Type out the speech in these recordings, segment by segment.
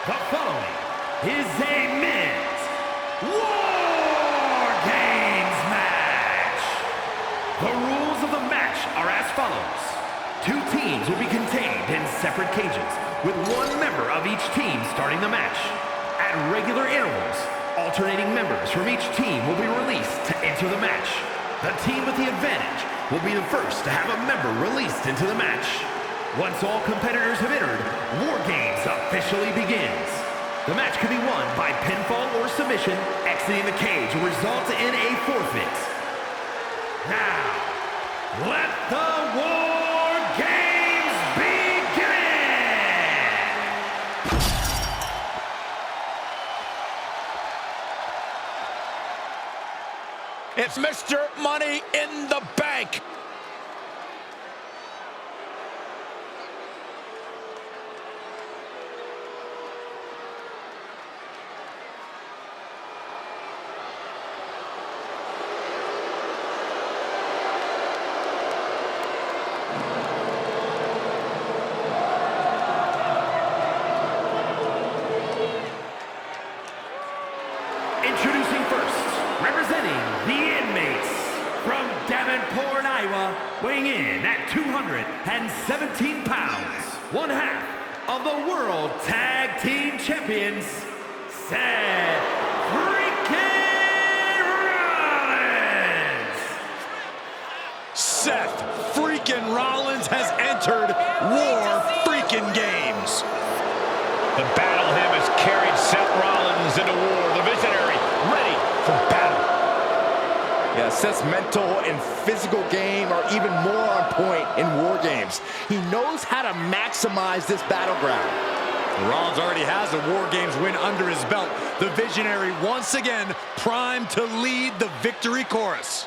The following is a men's Wargames match. The rules of the match are as follows. Two teams will be contained in separate cages, with one member of each team starting the match. At regular intervals, alternating members from each team will be released to enter the match. The team with the advantage will be the first to have a member released into the match. Once all competitors have entered, Wargames officially begins. The match can be won by pinfall or submission. Exiting the cage will result in a forfeit. Now, let the Wargames begin! It's Mr. Money in the Bank. Introducing first, representing the inmates from Davenport, Iowa, weighing in at 217 pounds, one half of the World Tag Team Champions, Seth freaking Rollins! Seth freaking Rollins has entered War freaking Games. The battle hymn has carried Seth Rollins into war. The visionary ready for battle. Yeah, Seth's mental and physical game are even more on point in War Games. He knows how to maximize this battleground. Rollins already has a War Games win under his belt. The visionary once again primed to lead the victory chorus.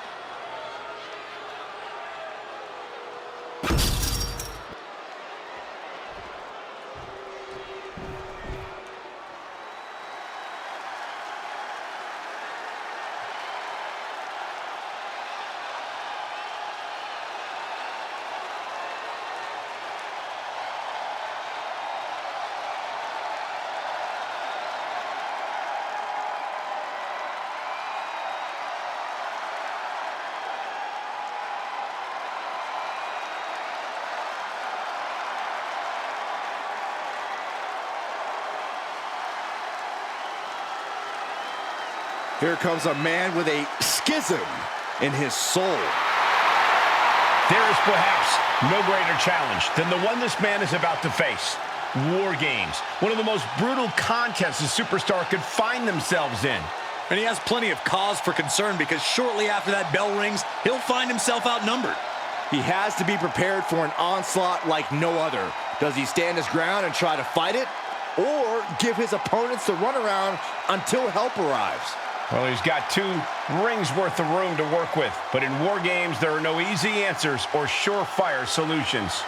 Here comes a man with a schism in his soul. There is perhaps no greater challenge than the one this man is about to face. War Games, one of the most brutal contests a superstar could find themselves in. And he has plenty of cause for concern because shortly after that bell rings, he'll find himself outnumbered. He has to be prepared for an onslaught like no other. Does he stand his ground and try to fight it? Or give his opponents the runaround until help arrives? Well, he's got 2 rings worth of room to work with. But in War Games, there are no easy answers or surefire solutions.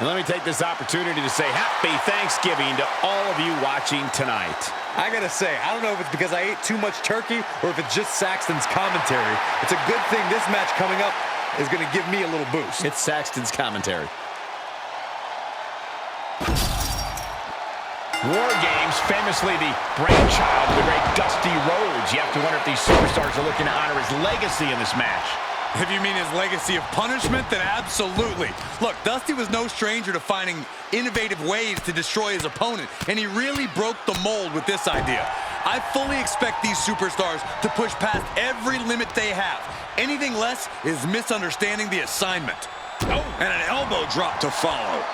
And let me take this opportunity to say happy Thanksgiving to all of you watching tonight. I gotta say, I don't know if it's because I ate too much turkey or if it's just Saxton's commentary. It's a good thing this match coming up is gonna give me a little boost. It's Saxton's commentary. War Games, famously the brainchild of the great Dusty Rhodes. You have to wonder if these superstars are looking to honor his legacy in this match. If you mean his legacy of punishment, then absolutely. Look, Dusty was no stranger to finding innovative ways to destroy his opponent, and he really broke the mold with this idea. I fully expect these superstars to push past every limit they have. Anything less is misunderstanding the assignment. Oh, and an elbow drop to follow.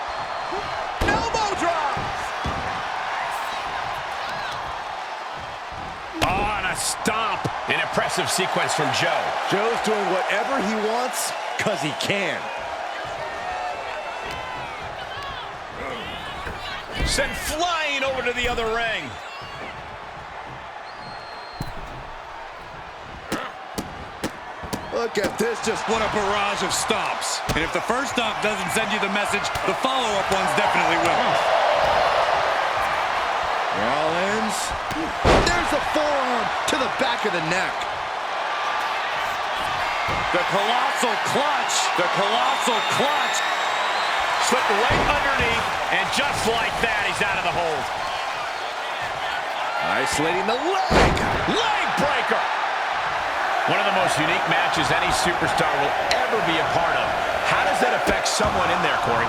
Elbow drop! Oh, and a stomp. An impressive sequence from Joe. Joe's doing whatever he wants because he can. Sent flying over to the other ring. Look at this, just What a barrage of stomps. And if the first stomp doesn't send you the message, the follow-up ones definitely will. Rollins. There's the forearm to the back of the neck. The colossal clutch. The colossal clutch. Slipped right underneath, and just like that, he's out of the hold. Isolating the leg. Leg breaker. One of the most unique matches any superstar will ever be a part of. How does that affect someone in there, Corey?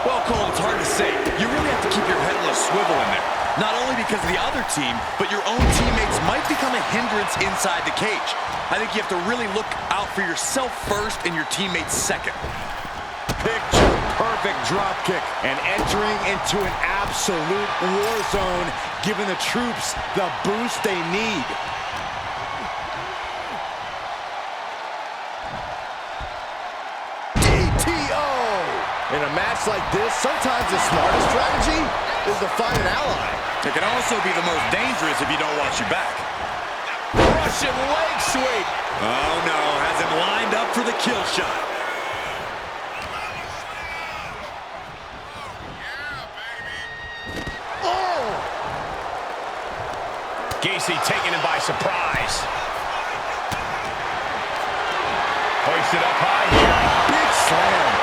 Well, Cole, it's hard to say. You really have to keep your head on a swivel in there. Not only because of the other team, but your own teammates might become a hindrance inside the cage. I think you have to really look out for yourself first and your teammates second. Picture perfect drop kick and entering into an absolute war zone, giving the troops the boost they need. DTO! In a match like this, sometimes the smartest strategy is to find an ally. It can also be the most dangerous if you don't watch your back. Russian leg sweep. Oh no, has him lined up for the kill shot. Gacy taking him by surprise. Hoisted up high here. Big slam.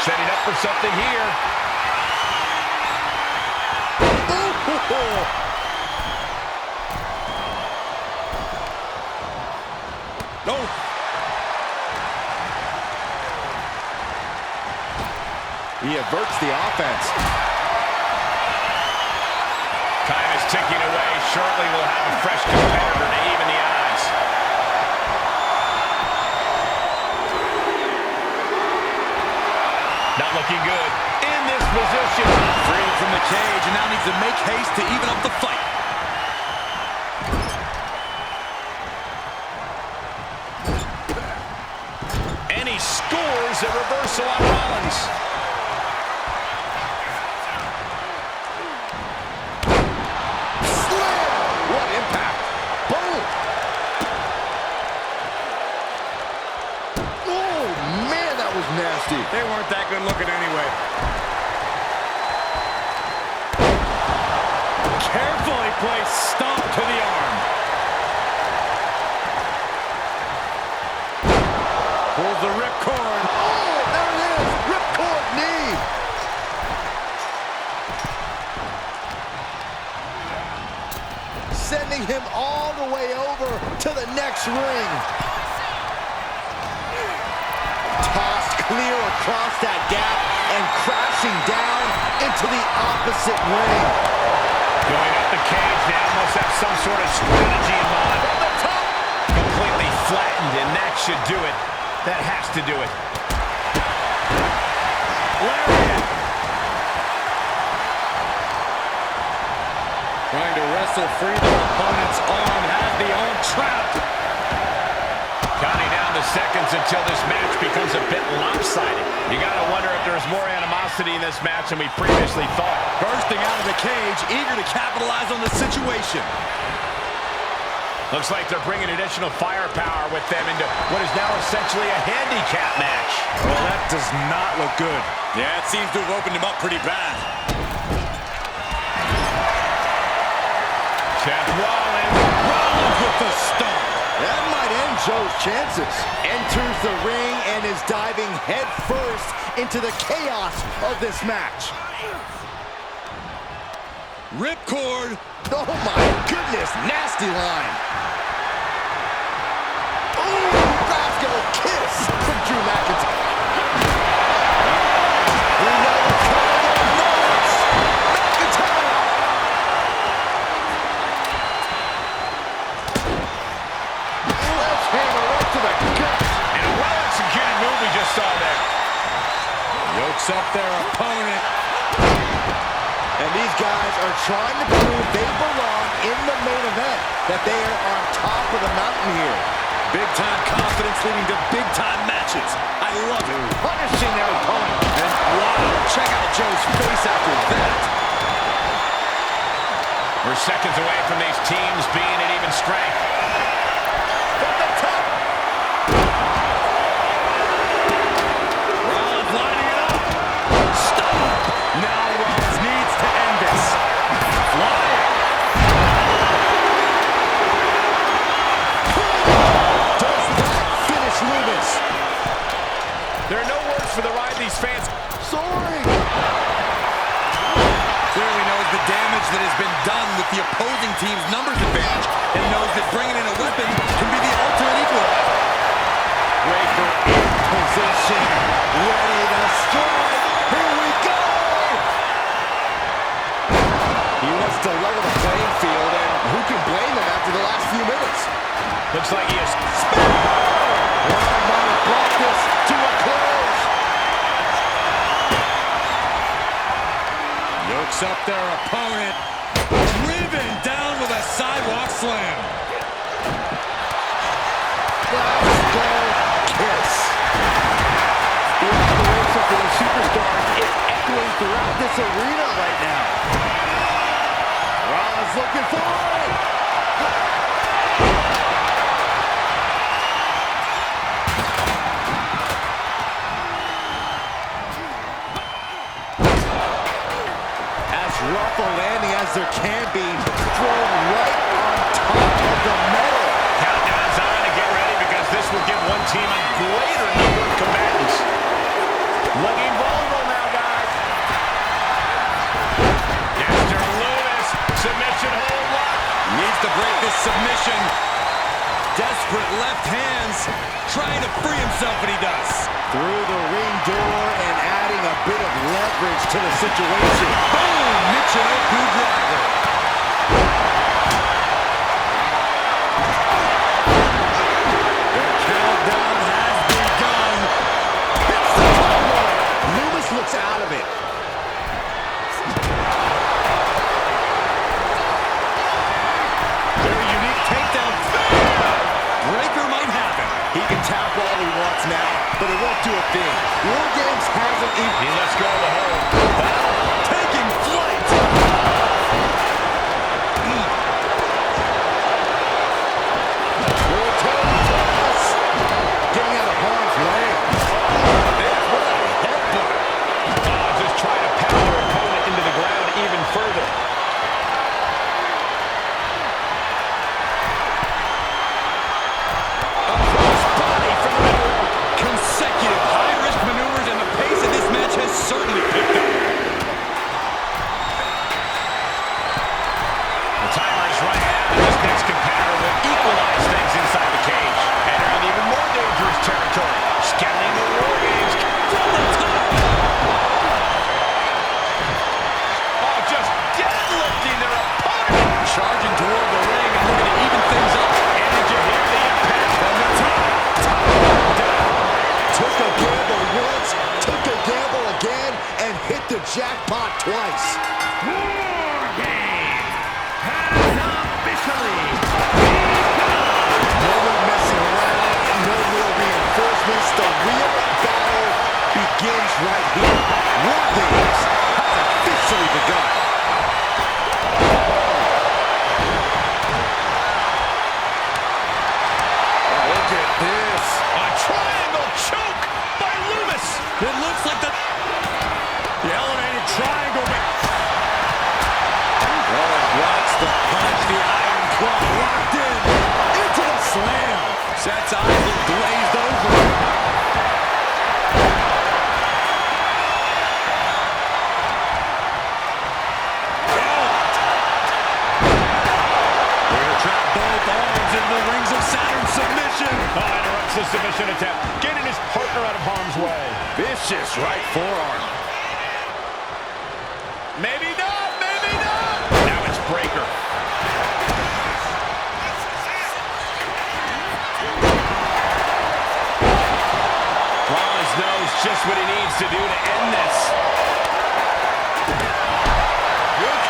Setting up for something here. No. He averts the offense. Time is ticking away. Shortly we'll have a fresh competitor to even the odds. Not looking good. In this position. Freed from the cage and now needs to make haste to even up the fight. And he scores a reversal on Rollins. What impact! Boom! Oh, man, that was nasty. They weren't that good looking anyway. Carefully placed stomp to the arm. Pulls the ripcord. Oh, there it is! Ripcord knee! Sending him all the way over to the next ring. Tossed clear across that gap and crashing down into the opposite ring. Going up the cage now. Must have some sort of strategy in mind. From the top! Completely flattened, and that should do it. That has to do it. Lariat. Trying to wrestle free their opponent's arm. Has the arm trapped. Counting down the seconds until this match becomes a bit lopsided. You got to wonder if there's more animosity in this match than we previously thought. Bursting out of the cage, eager to capitalize on the situation. Looks like they're bringing additional firepower with them into what is now essentially a handicap match. Well, that does not look good. Yeah, it seems to have opened him up pretty bad. Seth Rollins. Rollins with the stomp. That might end Joe's chances. Enters the ring and is diving headfirst into the chaos of this match. Ripcord. Oh my goodness, nasty line. Oh, Glasgow kiss from Drew McIntyre. We know the crowd knows. McIntyre. Left hammer right to the gut. And a well-executed move we just saw there. Yokes up their opponent. And the These guys are trying to prove they belong in the main event, that they are on top of the mountain here. Big-time confidence leading to big-time matches. I love it. Punishing their opponent. And wow, check out Joe's face after that. We're seconds away from these teams being at even strength. From the top. Rollins lining it up. Stop. Now Rollins needs to end this. Wyatt. Does that finish Loomis? There are no words for the ride these fans. Soaring. Clearly knows the damage that has been done with the opposing team's numbers advantage and knows that bringing in a weapon can be the ultimate equalizer. Breaker in position, ready to strike. Here we go. He wants to level the playing field, and who can blame him after the last few minutes? Looks like he is. One might have brought this to a close. Yokes up their opponent. Driven down with a sidewalk slam. Let's go kiss. The admiration for the superstars is echoing throughout this arena right now. Rollins looking forward. Rough a landing as there can be, thrown right on top of the metal. Countdown's on to get ready because this will give one team a greater number of combatants. Looking vulnerable now, guys. Mr. Loomis, submission hold lock. Needs to break this submission. Desperate left hands, trying to free himself, and he does. Through the ring door and adding a bit of leverage to the situation. Boom! Michinoku driver. The countdown has begun. Hits the bubble. Loomis looks out of it. Very unique takedown. Breaker might have him. He can tap all he wants now, but it won't do a thing. Wargames hasn't even... He lets go of the hold. Taking flight. Getting out of harm's way. What a headbutt. Just try to pound their opponent into the ground even further. Consecutive high-risk maneuvers, and the pace of this match has certainly picked up. The timer is running out, and this next competitor will equalize things inside the cage. Entering even more dangerous territory. Scaling the Wargames from the top. Oh, just deadlifting their opponent. Charging toward the ring and looking to even things up. And did you hear the impact from the top? Took a gamble once, took a gamble again, and hit the jackpot twice. Wargames has officially begun. No more messing around, no more reinforcements. The real battle begins right here. Wargames has officially begun. Look at this. A triangle choke by Loomis. It looks like the elevated triangle. Watch the punch, the iron claw locked in. Into the slam. Seth's eyes look glazed over. Trap both arms in the rings of Saturn submission. Interrupts the submission attempt, getting his partner out of harm's way. Vicious right forearm. Maybe not, maybe not. Now it's Breaker. Rollins knows just what he needs to do to end this. Good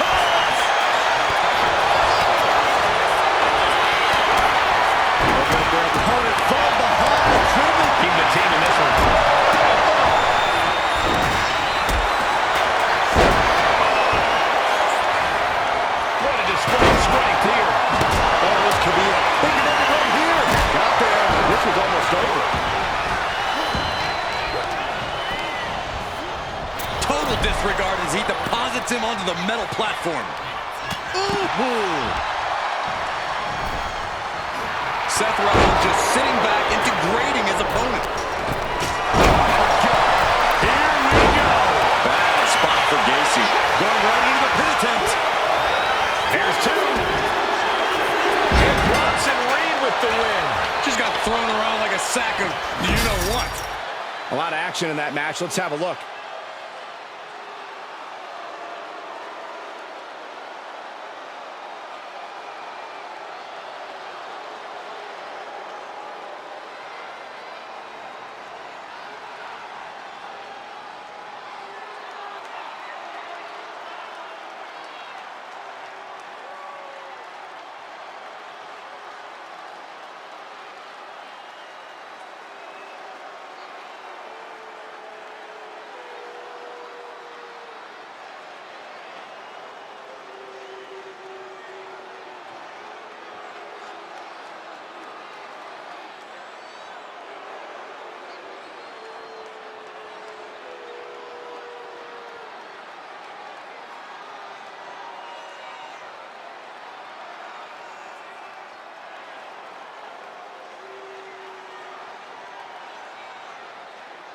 over. Total disregard as he deposits him onto the metal platform. Ooh. Seth Rollins just sitting back and degrading his opponent. Here we go. Bad spot for Gacy. Going right into the pin attempt. Here's two. And Bronson Reed with the win. Just got thrown around like a sack of you-know-what. A lot of action in that match. Let's have a look.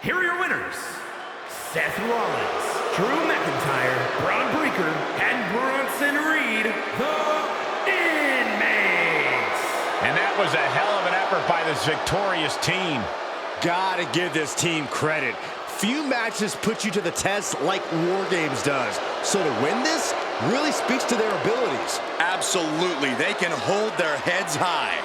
Here are your winners, Seth Rollins, Drew McIntyre, Braun Breaker, and Bronson Reed, the Inmates. And that was a hell of an effort by this victorious team. Gotta give this team credit. Few matches put you to the test like Wargames does. So to win this really speaks to their abilities. Absolutely. They can hold their heads high.